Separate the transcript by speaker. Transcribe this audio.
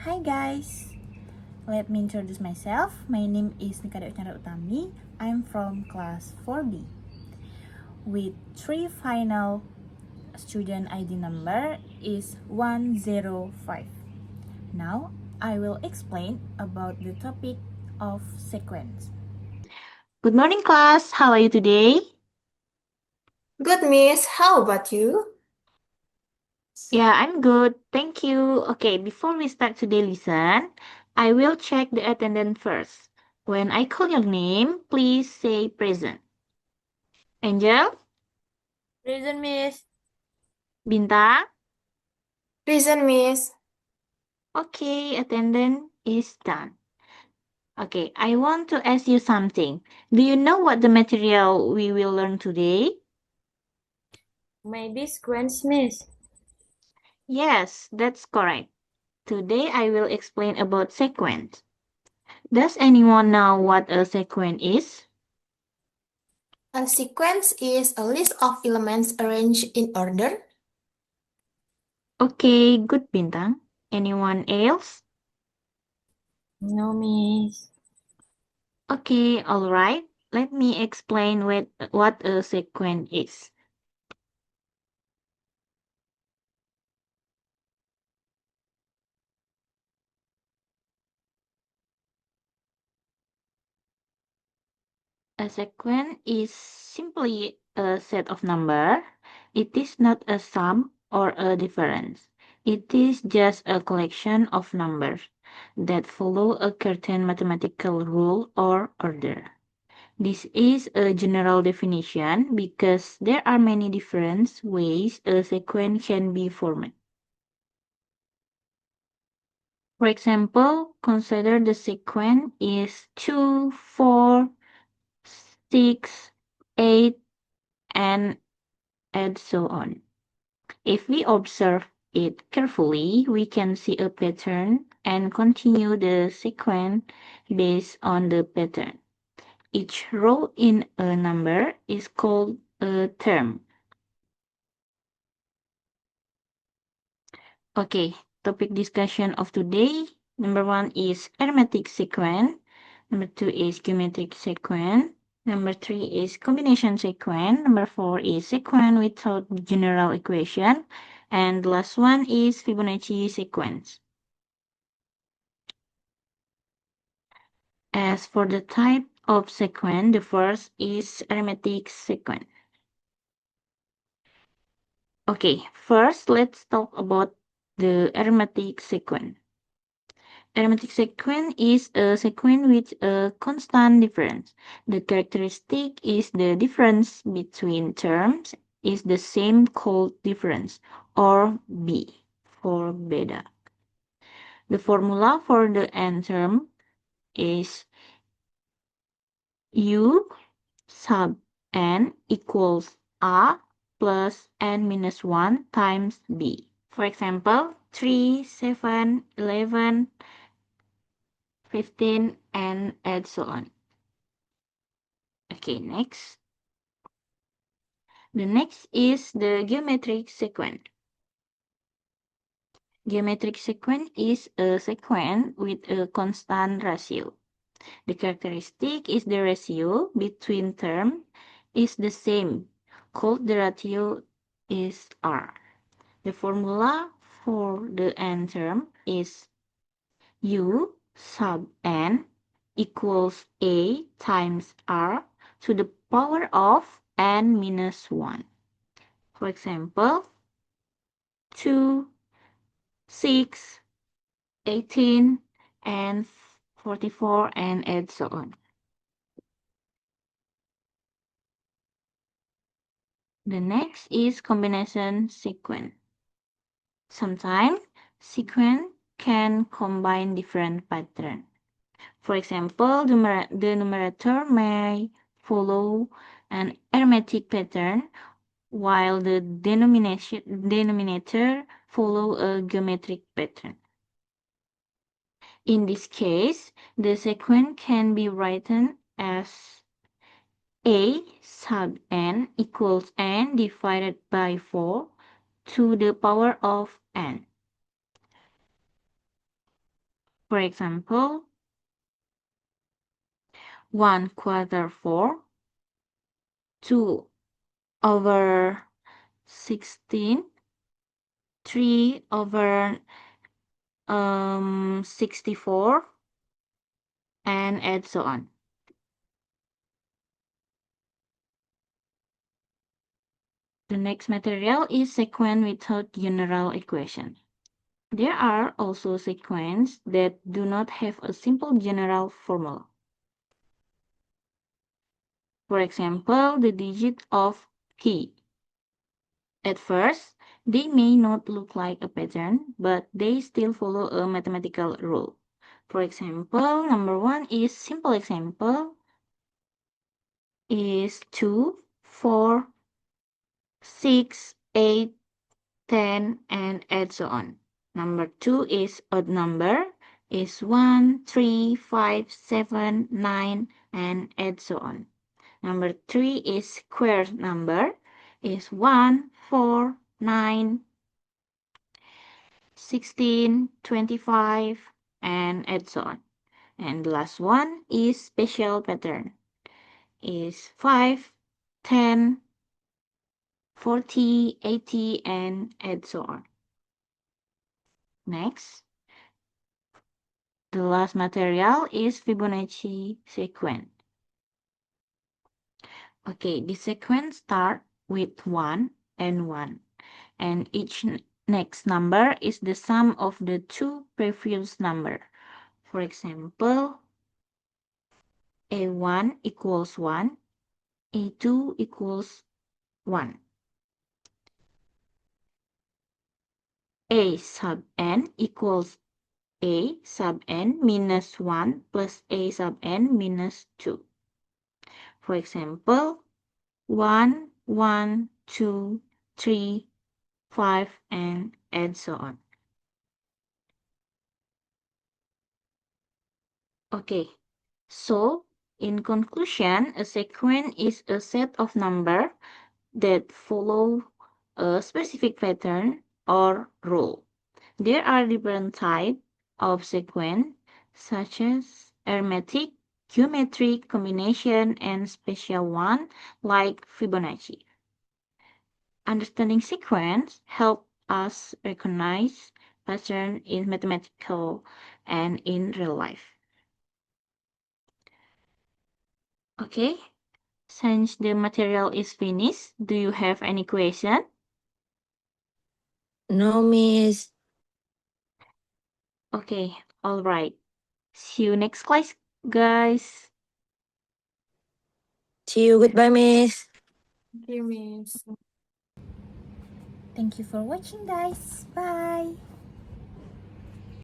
Speaker 1: Hi guys, let me introduce myself. My name is Nikada Uchnara Utami. I'm from class 4B with 3 final student ID number is 105. Now, I will explain about the topic of sequence.
Speaker 2: Good morning, class. How are you today?
Speaker 3: Good, miss. How about you?
Speaker 2: Yeah, I'm good. Thank you. Okay, before we start today lesson, I will check the attendance first. When I call your name, please say present. Angel,
Speaker 4: Present, miss.
Speaker 2: Bintang.
Speaker 3: Present, miss.
Speaker 2: Okay, attendance is done. Okay, I want to ask you something. Do you know what the material we will learn today?
Speaker 4: Maybe sequence, miss.
Speaker 2: Yes, that's correct. Today I will explain about sequence. Does anyone know what a sequence is?
Speaker 3: A sequence is a list of elements arranged in order.
Speaker 2: Okay, good, Bintang. Anyone else?
Speaker 4: No, miss.
Speaker 2: Okay, all right. Let me explain what a sequence is. A sequence is simply a set of numbers. It is not a sum or a difference. It is just a collection of numbers that follow a certain mathematical rule or order. This is a general definition because there are many different ways a sequence can be formed. For example, consider the sequence is 2, 4, 6, 8, and so on. If we observe it carefully, we can see a pattern and continue the sequence based on the pattern. Each row in a number is called a term. Okay, topic discussion of today. Number 1 is arithmetic sequence. Number 2 is geometric sequence. Number 3 is combination sequence. Number 4 is sequence without general equation. And the last one is Fibonacci sequence. As for the type of sequence, the first is arithmetic sequence. Okay, first let's talk about the arithmetic sequence. Arithmetic sequence is a sequence with a constant difference. The characteristic is the difference between terms is the same called difference, or B for beta. The formula for the n term is U sub n equals A plus n minus 1 times B. For example, 3, 7, 11, 15, and so on. Okay, next. The next is the geometric sequence. Geometric sequence is a sequence with a constant ratio. The characteristic is the ratio between terms is the same, called the ratio is R. The formula for the n term is U sub n equals A times R to the power of n minus 1. For example, 2, 6, 18, and 44, and so on. The next is combination sequence. Sometimes sequence can combine different patterns. For example, the numerator may follow an arithmetic pattern while the denominator follow a geometric pattern. In this case, the sequence can be written as A sub n equals n divided by 4 to the power of n. For example, 1/4, 2/16, 3/64, and so on. The next material is sequence without general equation. There are also sequences that do not have a simple general formula. For example, the digit of pi. At first, they may not look like a pattern, but they still follow a mathematical rule. For example, number 1 is simple example is 2, 4, 6, 8, 10, and so on. Number 2 is odd number is 1, 3, 5, 7, 9, and so on. Number 3 is square number is 1, 4, 9, 16, 25, and so on. And the last one is special pattern is 5, 10, 40, 80, and so on. Next, the last material is Fibonacci sequence. Okay, the sequence start with 1 and 1, and each next number is the sum of the two previous number. For example, A1 equals 1, A2 equals 1. A sub n equals A sub n minus 1 plus A sub n minus 2. For example, 1, 1, 2, 3, 5, and so on. Okay, so in conclusion, a sequence is a set of numbers that follow a specific pattern or rule. There are different types of sequence, such as arithmetic, geometric combination, and special one like Fibonacci. Understanding sequence helps us recognize patterns in mathematical and in real life. Okay, since the material is finished, do you have any question?
Speaker 4: No, Miss.
Speaker 2: Okay, all right. See you next class, guys.
Speaker 4: See you. Goodbye, Miss.
Speaker 3: Thank you, Miss.
Speaker 1: Thank you for watching, guys. Bye.